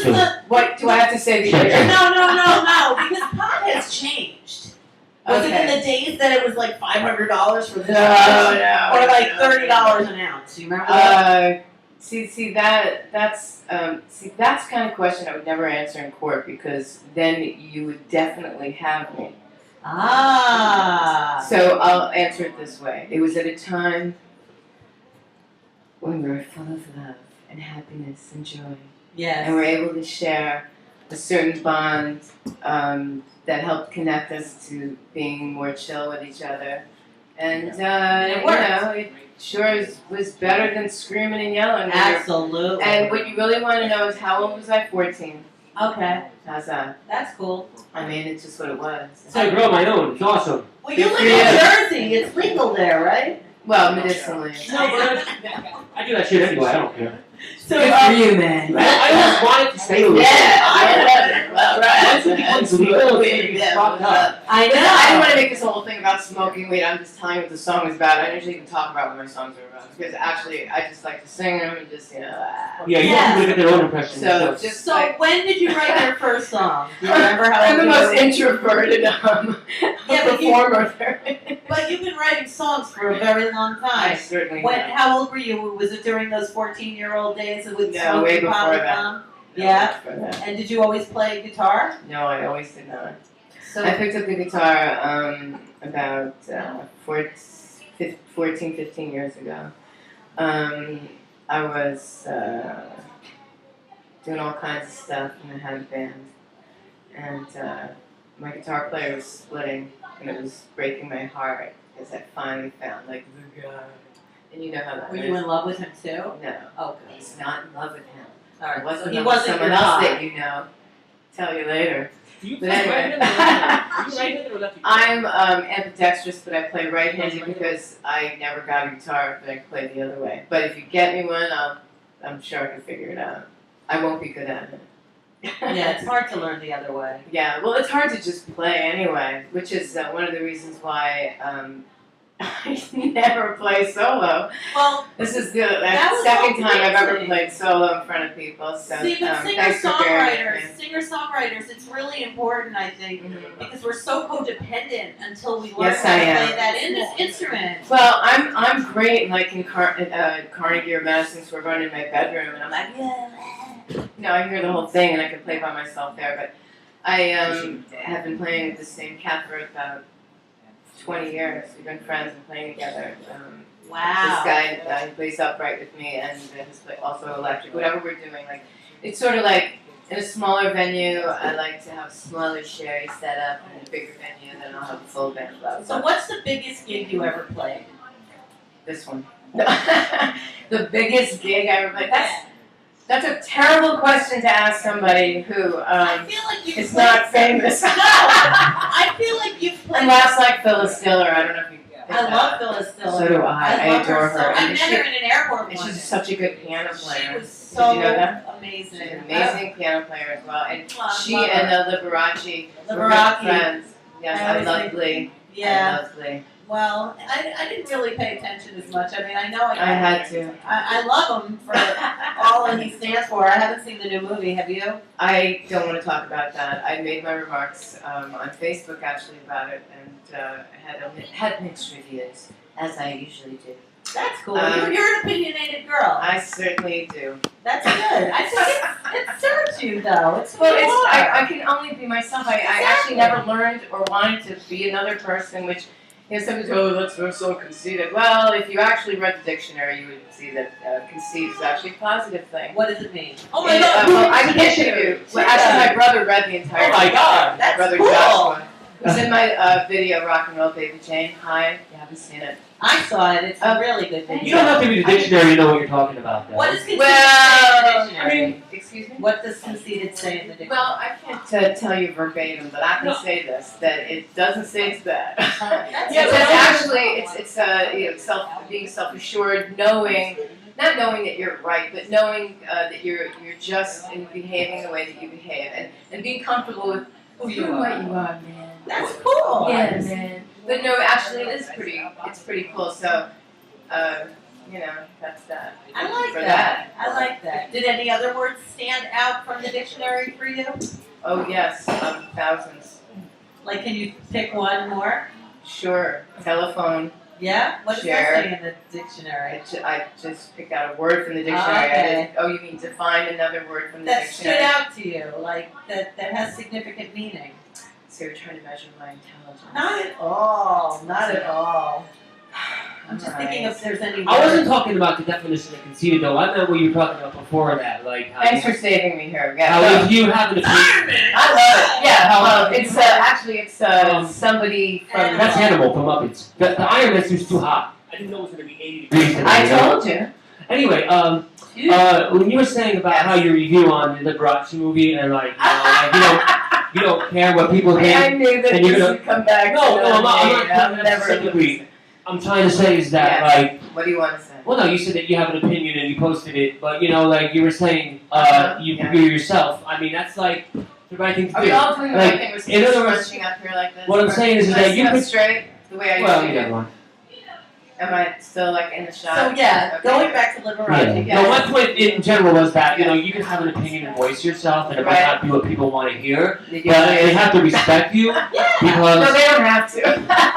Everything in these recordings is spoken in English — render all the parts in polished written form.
was the... What, do I have to say the year? No, because pot has changed. Was it in the days that it was like $500 for this ounce? Or like $30 an ounce? You remember that? That's the kind of question I would never answer in court, because then you would definitely have me. Ah. So I'll answer it this way. It was at a time when we were full of love and happiness and joy. Yes. And we're able to share a certain bond that helped connect us to being more chill with each other. And it worked. it sure was better than screaming and yelling. Absolutely. And what you really want to know is, how old was I? 14. Okay. How's that? That's cool. I mean, it's just what it was. So I grow my own. It's awesome. Well, you live in Jersey. It's legal there, right? Well, medicinally. No, but I do that shit anyway. I don't care. So, good for you, man. I always wanted to stay with I know. I didn't want to make this whole thing about smoking weed. I'm just telling you what the song is about. I don't usually even talk about what my songs are about, because actually I just like to sing them and just, Yeah, you want to get their own impression. So when did you write your first song? Do you remember how I'm the most introverted performer there. But you've been writing songs for a very long time. I certainly have. How old were you? Was it during those 14-year-old days with No, way before that. Yeah. And did you always play guitar? No, I always did not. So I picked up the guitar about 14, 15 years ago. I was doing all kinds of stuff, and I had a band. And my guitar player was splitting, and it was breaking my heart, because I finally found, like, the guy. And you know how that is. Were you in love with him too? No. Oh, I was not in love with him. all right. I wasn't He in love with wasn't someone your else guy. that you know. Tell you later. Do you But play anyway. right-handed or left-handed? I'm ambidextrous, but I play right-handed because I never got a guitar, but I can play the other way. But if you get me one, I'm sure I can figure it out. I won't be good at it. Yeah, it's hard to learn the other way. Yeah, well, it's hard to just play anyway, which is one of the reasons why I never play solo. Well, This is the That was second all time I've ever amazing. played solo in front of people. So see, but thanks for bearing with me. singer-songwriters, it's really important, I think, because we're so codependent until we learn Yes, how I to am. play that instrument. Well, I'm great, like in Carnegie or Madison Square Garden in my bedroom, and I'm like, I hear the whole thing, and I can play by myself there. But I have been playing with the same cat for about 20 years. We've been friends and playing together. Wow. This guy, he plays upright with me, and he's also electric. Whatever we're doing, like, it's sort of like in a smaller venue. I like to have smaller CheRi set up, and in a bigger venue, then I'll have a full band. So what's the biggest gig you ever played? This one. The biggest gig I ever played. That's a terrible question to ask somebody who I feel like you've is played... not famous. No, I feel like you've played... And laughs like Phyllis Diller. I don't know if you. I love Phyllis Diller. So do I. I love adore her. her. So I And met her in an airport And once. she's such a good piano player. She was so Did you know that? amazing. She's an amazing piano player as well. And she love and her. Liberace were good Liberace. friends. Yes, I I always think- lovely. Yeah. Lovely. Well, I didn't really pay attention as much. I mean, I know I had to. I love him for all that he stands for. I haven't seen the new movie. Have you? I don't want to talk about that. I made my remarks on Facebook actually about it, and had mixed reviews, as I usually do. That's cool. You're an opinionated girl. I certainly do. That's good. I think it serves you, though. It's Well, who you are. I can only be myself. I actually never learned or wanted to be another person, which, somebody goes, that's so conceited. Well, if you actually read the dictionary, you would see that conceit is actually a positive thing. What does it mean? Oh my God! Well, I can get you. Well, actually, my brother read the entire. Oh my God! That's my brother cool. Joshua. It was in my video, Rock and Roll Baby Jane. Hi, you haven't seen it. I saw it. It's a really good video. You don't have to read the dictionary to know what you're talking about, though. What does conceited Well, say in the dictionary? I mean, excuse me? What does conceited say in the dictionary? Well, I can't tell you verbatim, but I can say this, that it doesn't say it's bad. Yeah, It but says actually, it's being self-assured, not knowing that you're right, but knowing that you're just in behaving the way that you behave, and being comfortable with who you are, man. That's cool. Yeah, man. But no, actually, it's pretty cool. So, you know, that's that. I like For that. I like that. Did any other words stand out from the dictionary for you? Oh yes, thousands. Like, can you pick one more? Sure. Telephone. Yeah? What does that say in the dictionary? I just picked out a word from the dictionary. Okay. You mean define another word from the That dictionary? stood out to you, like, that has significant meaning. So you're trying to measure my intelligence. Not at all. Not at all. I'm just thinking if there's any. I wasn't talking about the definition of conceited though. I meant what you were talking about before that, like how. Thanks for saving me here. How if you have an opinion. I love it. Yeah. Well, it's actually somebody from. That's Hannibal from Muppets. The Iron Man suit's too hot. I didn't know it was going to be 80 degrees today. I told you. Anyway, when you were saying about how your review on the Liberace movie and like, you don't care what people think. I knew that and you're this gonna would come back. No, I'm not. I'm never. Specifically, I'm trying to say is that like. What do you want to say? Well, no, you said that you have an opinion and you posted it, but you know, like you were saying, you yourself. I mean, that's like the right thing to do. Are we all doing the like, right thing? We're in other still words, scrunching up here like this. what I'm saying is that you could straight the way I usually do. One. Am I still like in the shot? So yeah, okay. going back to Liberace. No, my point in general was that you know you can have an opinion and voice yourself, and it might not be what people want to hear, but they have to respect you because. No, they don't have to.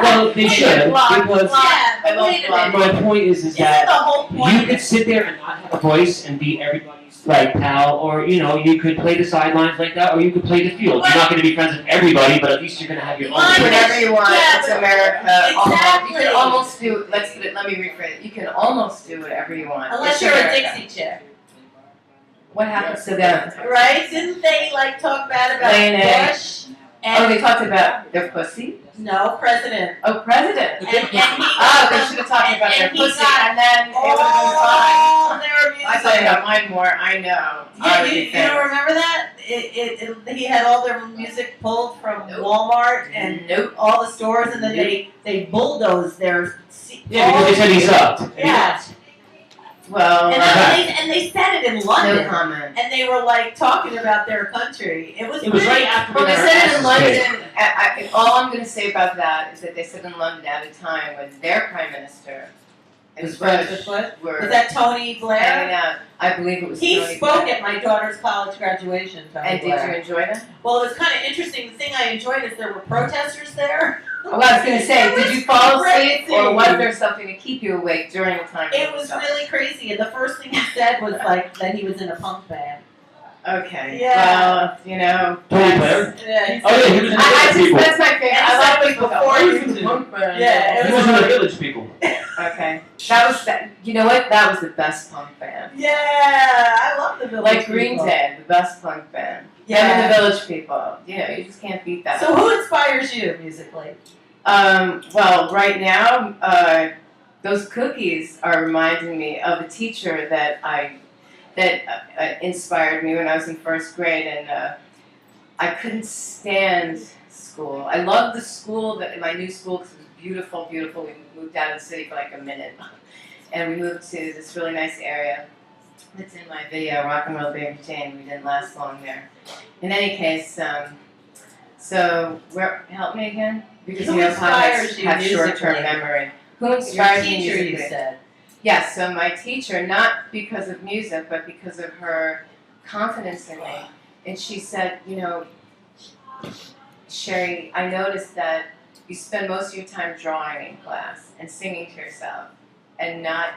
Well, they should because. Yeah, but wait a minute. My point is that the whole point you could sit there and not have a voice and be everybody's like pal, or you know you could play the sidelines like that, or you could play the field. You're not going to be friends with everybody, but at least you're going to have your own. Whatever you want. Yeah, it's America. Exactly. You can almost do. Let me rephrase it. You can almost do whatever you want. Unless you're a Dixie chick. What happens to them? Right? Didn't they like talk bad about Bush? Oh, they talked about their pussy? No, president. Oh, president. And he they should have talked about their pussy, and then it would have been fine. I thought about mine more. I know. Yeah, you don't remember that? He had all their music pulled from Walmart and all the stores, and then they bulldozed their. Yeah, because they said he sucked. Yeah. Well, and they said it in London. No comment. And they were like talking about their country. It was right after. Well, they said it in London. All I'm going to say about that is that they said in London at a time when their prime minister and Bush were. Was that Tony Blair? Hanging out. I believe it was. He Tony spoke Blair. at my daughter's college graduation. Tony Blair. Did you enjoy that? Well, it was kind of interesting. The thing I enjoyed is there were protesters there. Well, I was going to say, did you fall asleep, or was there something to keep you awake during the time? It was really crazy, and the first thing he said was like that he was in a punk band. Okay. Yeah. Well, you know. Tony Blair? Yeah. Oh yeah, he was in the Village People. That's my favorite. I like people before he he was in the punk band. Yeah. He was in the Village People. Okay. That was that. You know what? That was the best punk band. Yeah, I love the Village Like People. Green Day, the best punk band. Yeah. And the Village People. You know, you just can't beat that. So who inspires you musically? Well, right now, those cookies are reminding me of a teacher that inspired me when I was in first grade, and I couldn't stand school. I loved the school, my new school, because it was beautiful, beautiful. We moved out of the city for like a minute, and we moved to this really nice area. It's in my video, Rock and Roll Baby Jane. We didn't last long there. In any case, so help me again? Because Who you know inspires you have short-term musically? memory. Who inspires me Your teacher, musically? you said. Yes, so my teacher, not because of music, but because of her confidence in me. And she said, you know, CheRi, I noticed that you spend most of your time drawing in class and singing to yourself and not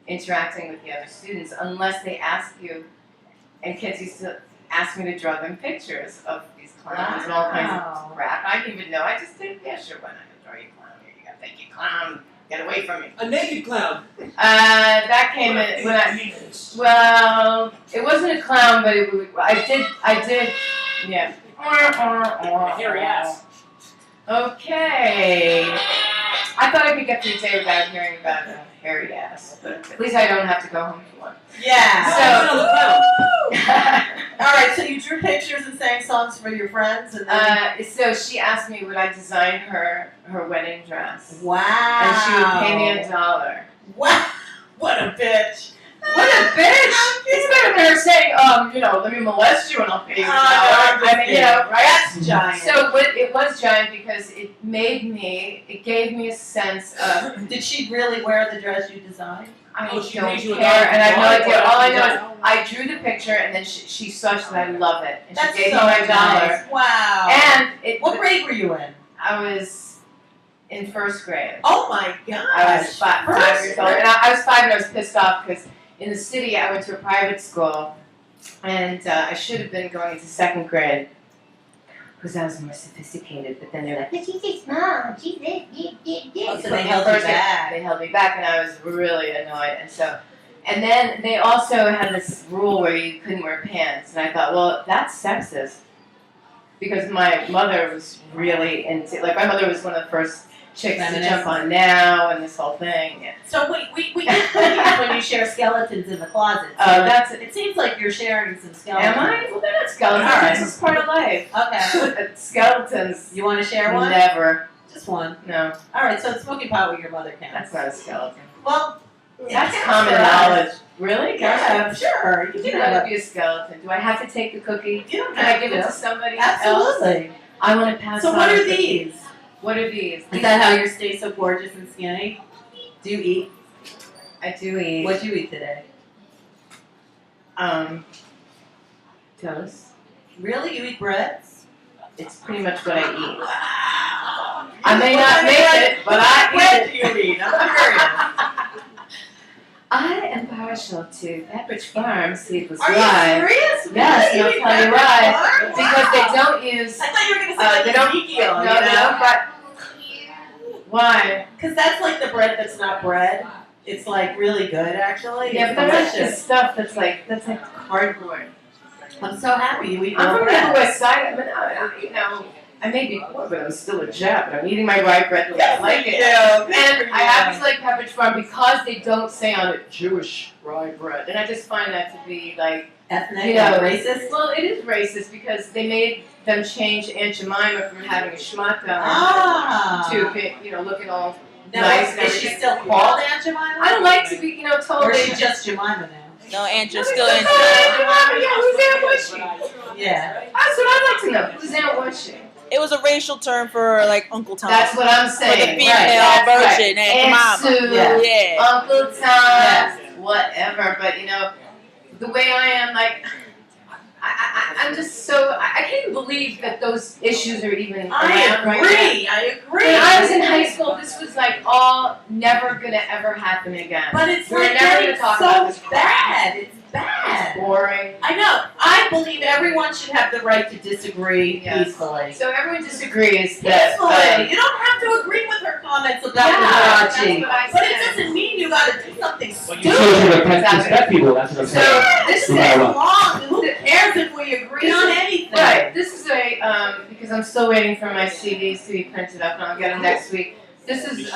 interacting with the other students unless they ask you. And kids used to ask me to draw them pictures of these clowns and all kinds of crap. I didn't even know. I just did, yeah, sure, why not? Draw you a clown. Here you go. Thank you, clown. Get away from me. A naked clown. That came in when well, it wasn't a clown, but I did, yeah. Hairy ass. Okay. I thought I could get through the day without hearing about a hairy ass, but at least I don't have to go home to one. Yeah. All right, so you drew pictures and sang songs for your friends, and then so she asked me would I design her wedding dress. wow. And she would pay me $1. Wow. What a bitch. What a bitch! It's better than her saying, you know, let me molest you and I'll pay you $1. I mean, you know, right? That's giant. So it was giant because it gave me a sense of. Did she really wear the dress you designed? I Oh, she don't made you a care, and I have no dollar. idea. All I know is I drew the picture, and then she saw that I love it, and That's she gave so me my dollar. nice. Wow. And What grade were you in? I was in first grade. Oh my gosh. I was five years old, and I was 5, and I was pissed off because in the city I went to a private school, and I should have been going into second grade because I was more sophisticated. But then they're like, "But she's a mom. She's this." Oh, so they held you back. They held me back, and I was really annoyed. And then they also had this rule where you couldn't wear pants, and I thought, well, that's sexist. Because my mother was really into, like, my mother was one of the first chicks to jump on Now and this whole thing. Yeah. So we get cookies when you share skeletons in the closet. So That's it seems like you're sharing some skeletons. Am I? Well, they're not skeletons. All right. This is part of life. Okay. Skeletons. You want to share one? Never. Just one. No. All right. So smoking pot with your mother counts. That's not a skeleton. Well, That's it common counts for us. knowledge. Really? Yeah, sure. You You can gotta have be a skeleton. Do I have to take the cookie? You don't Can have I give it to somebody else? Absolutely. I want to pass So on what the are cookie. these? What are these? Is that how you stay so gorgeous and skinny? Do you eat? I do eat. What'd you eat today? Toast. Really? You eat breads? It's pretty much what I eat. Wow. I may not make it, but I What bread eat do you eat? I'm curious. I am partial to Pepperidge Farm seedless Are rye. you serious? Yes, Really? and I'll You tell you eat why. bread? Because Wow. they don't use. I thought you were going to say They like don't. Ezekiel, No, you they know? don't. But why? Because that's like the bread that's not bread. It's like really good, actually. Yeah, It's but that's delicious. just stuff that's like cardboard. I'm so happy you eat I'm real from the bread. West Side. I may be poor, but I'm still a Jap. But I'm eating my rye bread and I like it. And I happen to like Pepperidge Farm because they don't say on it Jewish rye bread, and I just find that to be like Ethnic, you know, racist. Well, it is racist because they made them change Aunt Jemima from having a schmuck to looking all No, nice. is she still called Aunt Jemima? I don't like to be told. Or is they- she just Jemima now? No, Andrew's No, still it's in. not Aunt Jemima. Yeah, who's Aunt Wishy? Yeah. That's what I'd like to know. Who's Aunt Wishy? It was a racial term for like Uncle Tom. That's what I'm for saying. the female Right, that's version, right. Aunt Aunt Mama. Sue, Yeah. Uncle Tom, Yes. whatever. But the way I am, like, I'm just so I can't even believe that those issues are even around right now. I agree. When I was in high school, this was like all never gonna ever happen again. But it's We're like never getting gonna talk about so this crap. bad. It's It's bad. boring. I know. I believe everyone should have the right to disagree Yes. peacefully. So everyone disagrees that. Peacefully. You don't have to agree with her comments about Yeah, that's Liberace. what I But it said. doesn't mean you gotta do something But stupid. you chose to Exactly. respect people, that's what I'm So saying. this This is is long. Who cares if we agree This on is- anything? right. This is because I'm still waiting for my CDs to be printed up, and I'll get them next week. This is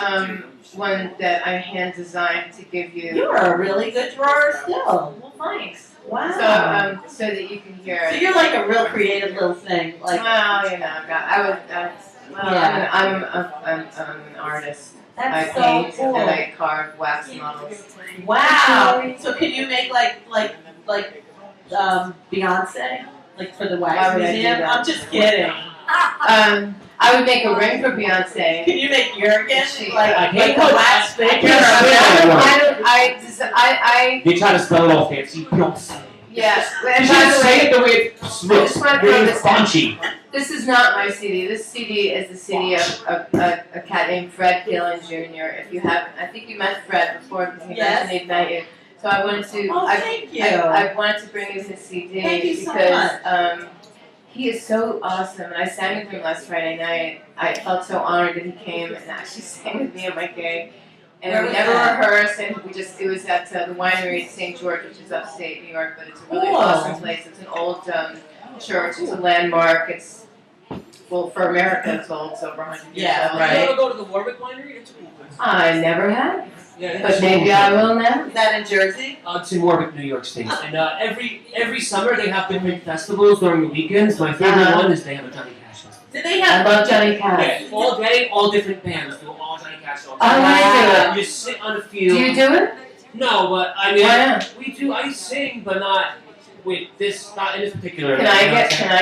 one that I hand designed to give you. You're a really good drawer still. Well, thanks. Wow. So that you can hear So it. you're like a real creative little thing. Like Well, I'm an artist. I that's so paint cool. and I carve wax models. Wow. So can you make like Beyonce? Like for the Why wax would I do museum? that? I'm just kidding. I would make a ring for Beyonce. Can you make Jurgen? Like I like can't the put- wax I figure? can't say I They try to spell it all fancy. Beyonce. yeah. You And should by the say way, it the way it looks. just wanna throw Really this down. punchy. this is not my CD. This CD is the CD of a cat named Fred Gillen Jr. If you haven't, I think you met Fred before because he Yes. mentioned he'd met you. So I wanted to. Oh, thank you. I wanted to bring you his CD Thank you so because he is so awesome, and I sang with him last Friday night. I felt so honored that he came and actually sang with me at my gig. And Where we was never that? rehearsed, and it was at the winery at St. George, which is upstate New York, but it's a really Cool. awesome place. It's an old church. It's a landmark. It's well for America. It's old. It's over 100 years Yeah, old. right. You ever go to the Warwick Winery? It's a cool place. I never have, Yeah, but maybe I will now. Is that in Jersey? It's in Warwick, New York State. And every summer they have different festivals during the weekends. My favorite one is they have a Johnny Cash festival. Do they I have? love Johnny Cash. Yeah, all day, all different bands do all Johnny Cash songs. I wanna do You sit on a Do field. you do it? No, but I mean, Why not? we do. I sing, but not. with this, not in this particular. Can I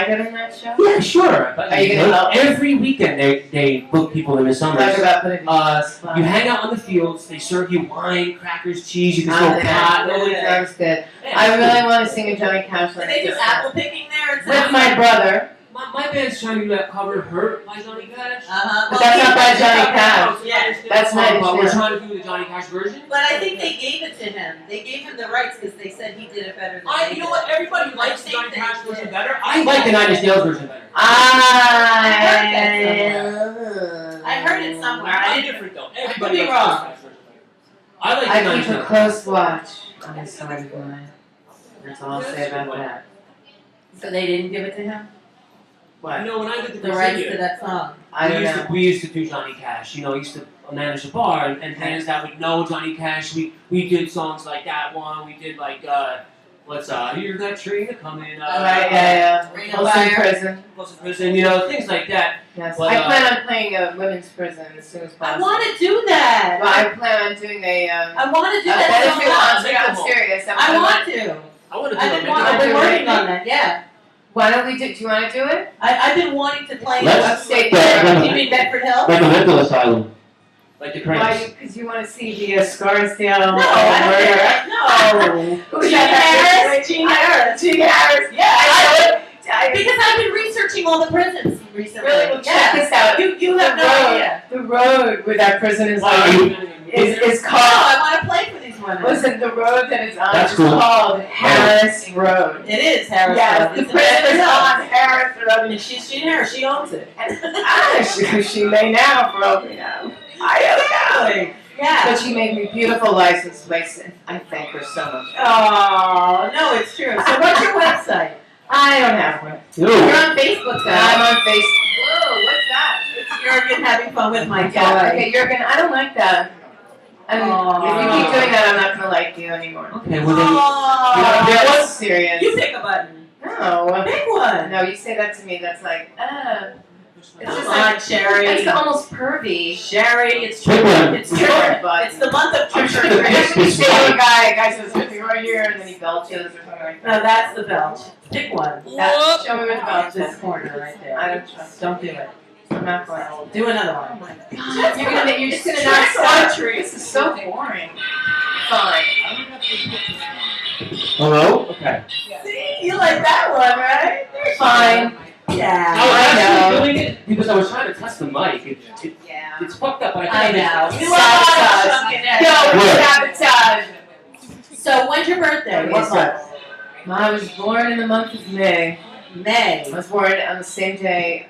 get in that show? Yeah, sure. But Are you gonna help? Every weekend they book people in the summer. Talk about putting You hang out on the fields. They serve you wine, crackers, cheese. You can smoke pot. Sounds good. I really want to sing a Johnny Cash Do they do apple picking there? with my brother. My band's trying to do that cover "Hurt" by Johnny Cash. But that's not by Johnny Cash. Yeah. That's not. But we're trying to do the Johnny Cash version. But I think they gave it to him. They gave him the rights because they said he did it better than You know what? Everybody likes the Johnny Cash version better. I like the Nine Inch Nails version better. I heard it somewhere. I'm different though. Everybody be likes wrong. the Johnny Cash version better. I like the I Nine Inch keep a Nails. close watch on his side of mine. That's all I'll say about that. So they didn't give it to him? What? You know, when I did The rights to that song. I don't know. We used to do Johnny Cash. You know, used to manage a bar and fans that would know Johnny Cash. We did songs like that one. We did like You're That Train to Come In. Ring of Close in Fire. prison. Close to Prison. You know, things like that. Yes. But, I plan on playing a women's prison as soon as I possible. want to do that. Well, I plan on doing a. I want to do Benefit that concert. I'm serious. I want to. I want to do I've been working on that, yeah. Why don't we do? Do you want to do it? I've been wanting to play Let's- upstate. Yeah. You mean Bedford Hill? Like a mental asylum. Like the Why? Cranks. Because you want to see the Scarsdale No, I don't care. No. Who's Gene that? Harris. Gene Harris. Gene Harris. Yeah. Because I've been researching all the prisons recently. Really? Well, check this out. You have no idea. The road where that prison is Why are on you- is No, called. I want to play for these women. Listen, the road that it's on That's is cool. called Harris Road. It is Harris. Yes, Road. the It's in prison Bedford is Hill. on Harris Road. And she's Gene Harris. She owns it. She may now, bro. You know. I don't know. Yeah. But she made me beautiful license plates, and I thank her so much. Oh, no, it's true. So what's your website? I don't have one. You're on Facebook, though. I'm on Facebook. Whoa, what's that? It's Jurgen having fun with my Yeah, toy. okay, Jurgen, I don't like that. I mean, if you keep doing that, I'm not gonna like you anymore. Okay, well then. Oh, That was serious. you pick a button. No. Pick one. No, you say that to me, that's like, it's Come just on, like, CheRi. it's almost pervy. CheRi, it's Pick one. It's Pick true. one. It's the month of I'm trick sure or the treat. piss You is say to a guy says, "Pick right here," and then he belches or something like No, that. that's the belch. Pick one. That, show me where the belch This is. corner right there. I don't trust. Don't do it. I'm not going to. Do another one. You're just gonna not Trick or stop. treat. This is so boring. Fine. Hello? Okay. See, you like that one, right? Fine. Yeah. I was I actually know. doing it because I was trying to test the mic. Yeah. It's fucked up, but I I know. think You Sabotage. are chunking it. Yo, What? sabotage. So when's your birthday? What month? I was born in the month of May. May. I was born on the same day,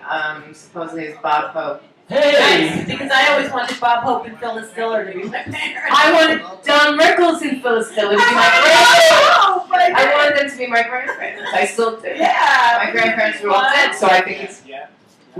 supposedly as Bob Hope. Hey! Nice, because I always wanted Bob Hope and Phyllis Diller to be my parents. I wanted Don Rickles and Phyllis Diller to be my grandparents. I wanted them to be my grandparents. I still do. Yeah. My grandparents were all dead, so I think it's.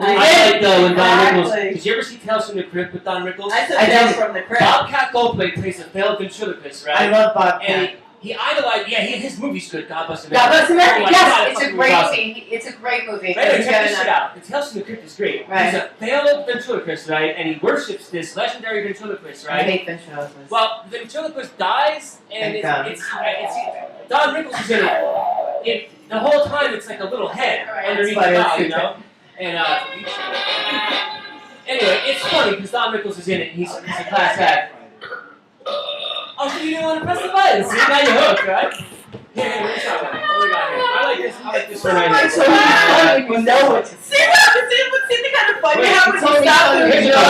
I like when Don Rickles. Exactly. Did you ever see Tales from the Crypt with Don Rickles? I took I Tales did. from the Crypt. Bobcat Goldthwait plays a failed ventriloquist, right? I love Bob. And he idolized. Yeah, his movie's good. God bless him. God bless America. Oh my Yes, God, it's a fucking great awesome. movie. It's a great movie. Right, It's check this got shit out. The Tales from the Crypt is great. Right. He's a failed ventriloquist, right? And he worships this legendary ventriloquist, I right? hate ventriloquists. Well, the ventriloquist dies, and Thank God. it's Don Rickles is in it. The whole time it's like a little head Right, underneath the that's bow, funny. you know? And anyway, it's funny because Don Rickles is in it. He's a class act. Oh, so you didn't want to press the button? See, now you're hooked, right? Here, what's up? What do we got here? I like this one right here. So funny when you know what to See the kind of fun you Wait, have when it's only you stop funny doing when jokes.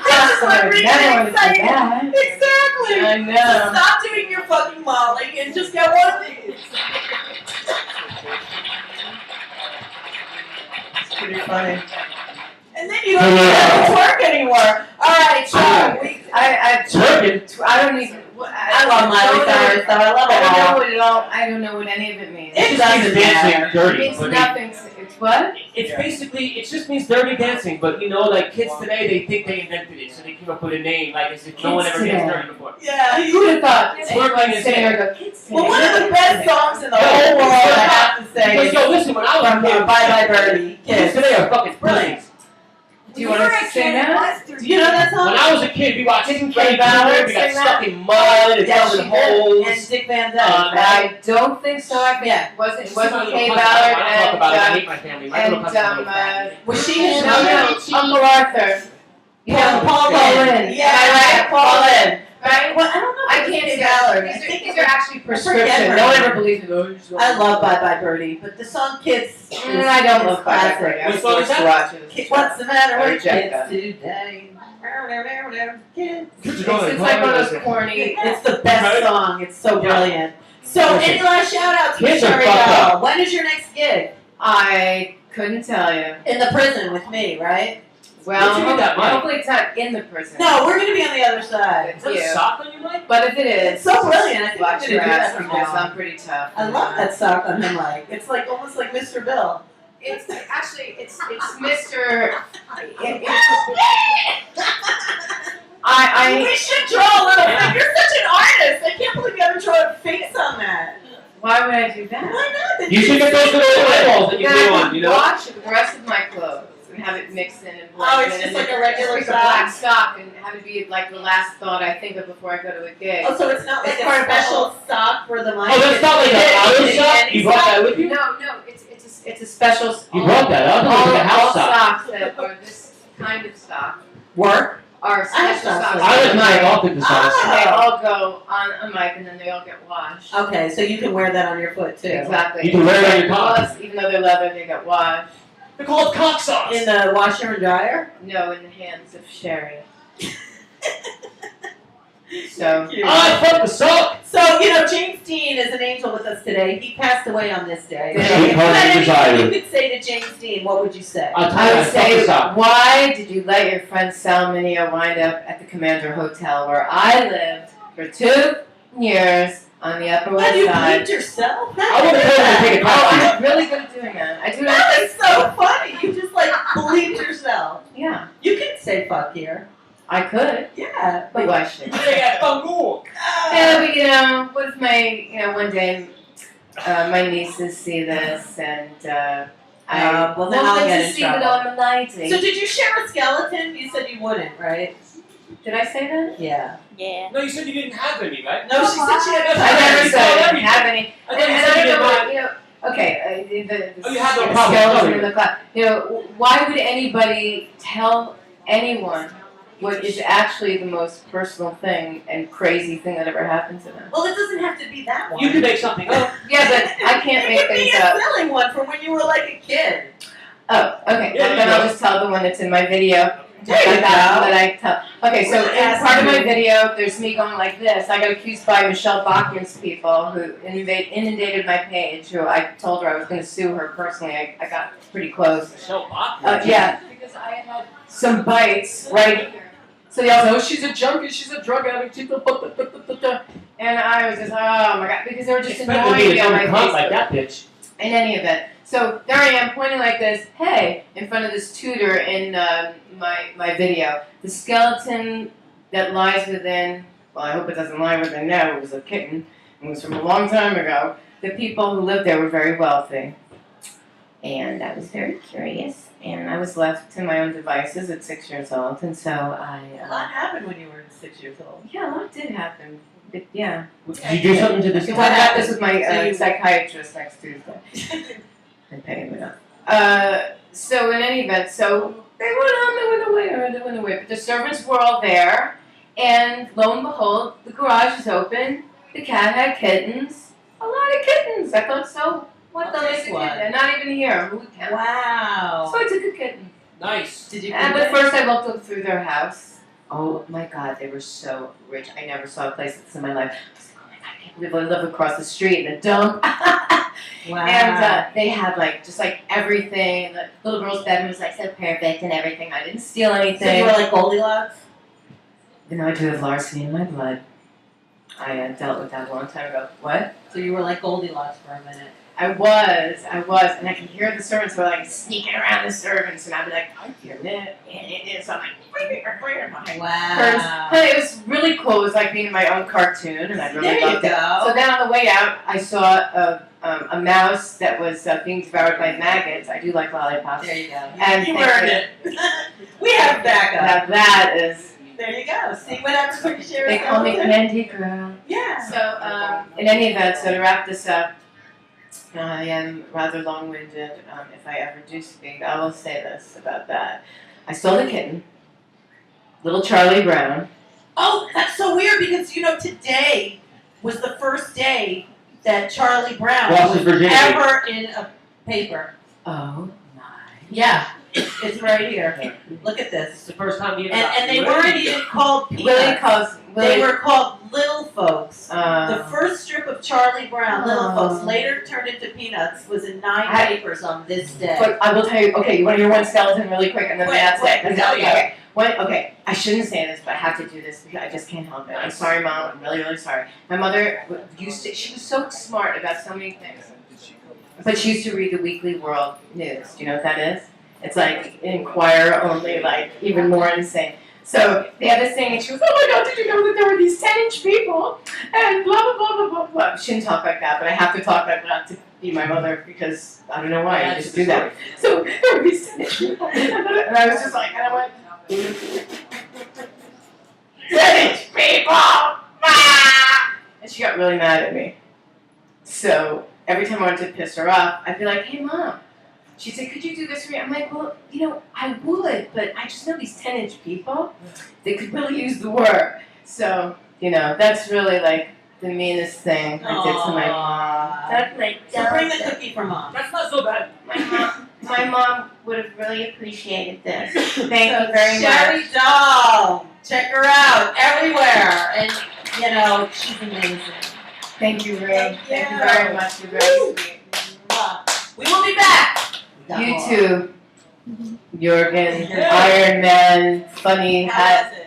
That's just what really Never exciting. that. Exactly. I Just know. stop doing your fucking modeling and just get one of these. It's pretty funny. And then you don't even have to twerk anymore. Alright, so I don't even. I love Miley Cyrus, though. I love it I don't know all. what it all. I don't know what any of it means. It It doesn't just means dancing matter. It dirty. means but nothing. It's what? It's basically, it just means dirty dancing, but you know, like kids today, they think they invented it, so they came up with a name, like as if no one Kids ever danced today. dirty before. Yeah. Who would have thought? Twerking is Sitting it. there go, kids Well, today. one of the best songs in the whole world, I have to say, Because, is yo, listen, when I was from a kid, Bye Bye Birdie. kids Kids. today are fucking brilliant. Do you want us to sing that? Do you know that song? When I was a kid, we watched Didn't Freddie Kay Ballard Ballard. We got sing stuck in mud and Yes, covered in she did. holes. And Dick Van Dyke. I don't think so. I think Yeah. it wasn't This is my little Kay cousin. Ballard I don't talk about it. I and hate my family. My little cousin's a little family. Was she his no, mother? Uncle Arthur. Yeah, Paul Lynn. Lynn. Yeah, Am I right? Paul Lynn. Right? Well, I don't know. I if it was can't Kay say Ballard. that. I think These are actually forget prescription. her. No one ever believes me. I love Bye Bye Birdie, but the song Kids is I don't love classic. classic. What song is that? What's the matter I with reject kids that. today? Kids. It's like one of those corny. It's the best song. It's so brilliant. So, Listen, any last shout outs for kids are CheRi fucked up. Doll? When is your next gig? I couldn't tell you. In the prison with me, right? Well, Where'd you get that mic? hopefully it's not in the prison. No, we're gonna be on the other side. Is that a Yeah. sock on your mic? But if it is, It's so brilliant. I think I'm watch gonna your do that ass from because now on. I'm pretty tough. I love that sock on him. Like it's like almost like Mr. Bill. It's actually it's Mr. We should draw a little. Like, you're such an artist. I can't believe you haven't drawn a face on that. Why would I do that? Why not? You should get those little eyeballs that you Then do I on, could you know? wash the rest of my clothes and have it mixed in and Oh, blended it's just in like and a regular just pick sock. a black sock and have it be like the last thought I think of before I go to a gig. Oh, so it's not like It's a part of the special sock for the mic. Oh, that's not like an auto sock? You brought that with you? No, it's a special. You brought that up? All, It's like a house all sock. socks that are this kind of sock Work. are I have special socks. socks. I like Mine. my all the socks. Ah. And they all go on a mic and then they all get washed. Okay, so you can wear that on your foot too. Exactly. You can wear it on your cock. Gloves, even though they're leather, they get washed. They're called cock socks. In the washer and dryer. No, in the hands of CheRi. So. I fuck the sock. So, you know, James Dean is an angel with us today. He passed away on this day. Yeah. If you had Sweetheart anything desire. you could say to James Dean, what would you say? I'll tell I you, would fuck the say, sock. why did you let your friend Sal Mineo wind up at the Commander Hotel where I lived for 2 years on the Upper What, West you Side? bleeped yourself? I would have told him to take a Oh, copy. I'm really good at doing that. I do That that. is so funny. You just like bleeped yourself. Yeah, You can say fuck here. I could, Yeah. but why should? Yeah, Bungo. Yeah, but you know, what if one day my nieces see this and I well, then I'll want them get to in see trouble. that I'm a lady. So did you share a skeleton? You said you wouldn't, right? Did I say that? Yeah. Yeah. No, you said you didn't have any, right? No, she said she had I never You said I told didn't have any. I thought you said you didn't have. You know, okay, the Oh, you have no the problem skeleton telling in me. the cloud. You know, why would anybody tell anyone what is actually the most personal thing and crazy thing that ever happened to them? Well, it doesn't have to be that one. You can make something up. Yeah, but I can't It make could be things a up. silly one from when you were like a kid. Oh, okay. Yeah, Well, then you I'll know. just tell the one that's in my video. There you Like that go. I tell. Okay, so We're in part of my asking you. video, there's me going like this. I got accused by Michelle Bachman's people who inundated my page. Who I told her I was going to sue her personally. I got pretty close. Michelle Bachmann. Yeah, because I had some bites right. So they all said, "Oh, she's a junkie. She's a drug addict." She's a and I was just, oh my god, because they were just Expect to annoying be me a on my dumb cunt Facebook. like that bitch. In any event, so there I am pointing like this, hey, in front of this tutor in my video. The skeleton that lies within, well, I hope it doesn't lie within now, it was a kitten. It was from a long time ago. The people who lived there were very wealthy. And I was very curious. And I was left to my own devices at 6 years old. And so A lot happened when you were 6 years old. yeah, a lot did happen. But, yeah. Did you do something to this So I cat? got this with my So you- psychiatrist next Tuesday. I'm paying it up. So in any event, so they went away. But the servants were all there, and lo and behold, the garage is open. The cat had kittens. A lot of kittens. I thought so. What the I'll heck? take one. They're not even here. Who would count? Wow. So I took a kitten. Nice. Did you? But first I looked up through their house. Oh my god, they were so rich. I never saw a place like this in my life. I was like, oh my god, I can't believe I live across the street in a dump. Wow. And they had just everything. The little girl's bedroom was so perfect and everything. I didn't steal anything. So you were like Goldilocks? You know, I do have larceny in my blood. I dealt with that a long time ago. What? So you were like Goldilocks for a minute. I was, and I could hear the servants were like sneaking around the servants, and I'd be like, I hear it. So I'm like, Wow. but it was really cool. It was like being in my own cartoon, and I really loved it. So then on the way out, I saw a mouse that was being devoured by maggots. I do like lollipops. There you go. And you earned it. We have backup. Now that is. There you go. See what happens when you share. They call me Candy Girl. Yeah. So in any event, so to wrap this up, I am rather long-winded. If I ever do speak, I will say this about that. I stole the kitten, little Charlie Brown. Oh, that's so weird because today was the first day that Charlie Brown was ever in a paper. Oh my! Yeah, it's right here. Look at this. It's the first time you and they weren't even called peanuts. They were called Little Folks. The first strip of Charlie Brown, Little Folks, later turned into Peanuts, was in 9 papers on this day. But I will tell you. Okay, you want to hear one skeleton really quick, and then that's it. Okay. Okay, I shouldn't say this, but I have to do this because I just can't help it. I'm sorry, Mom. I'm really, really sorry. My mother she was so smart about so many things. But she used to read the Weekly World News. Do you know what that is? It's like Inquirer only, like even more insane. So they had this thing, and she was, oh my God, did you know that there were these 10-inch people? And blah, blah, blah, blah, blah, blah. She shouldn't talk like that, but I have to talk like that to be my mother because I don't know why, I just do that. So there were these 10-inch people. And I was just like, and I went, 10-inch people! Ah! And she got really mad at me. So every time I wanted to piss her off, I'd be like, hey, Mom. She said, could you do this for me? I'm like, well, I would, but I just know these 10-inch people. They could really use the work. So, that's really like the meanest thing I did to my mom. That's like, so bring the cookie for Mom. That's not so bad. My mom would have really appreciated this. Thank you very much. CheRi doll. Check her out everywhere. And, she's amazing. Thank you, Ray. Thank you very much. You're very sweet. We will be back. You too, Jorgen, Iron Man, funny hat.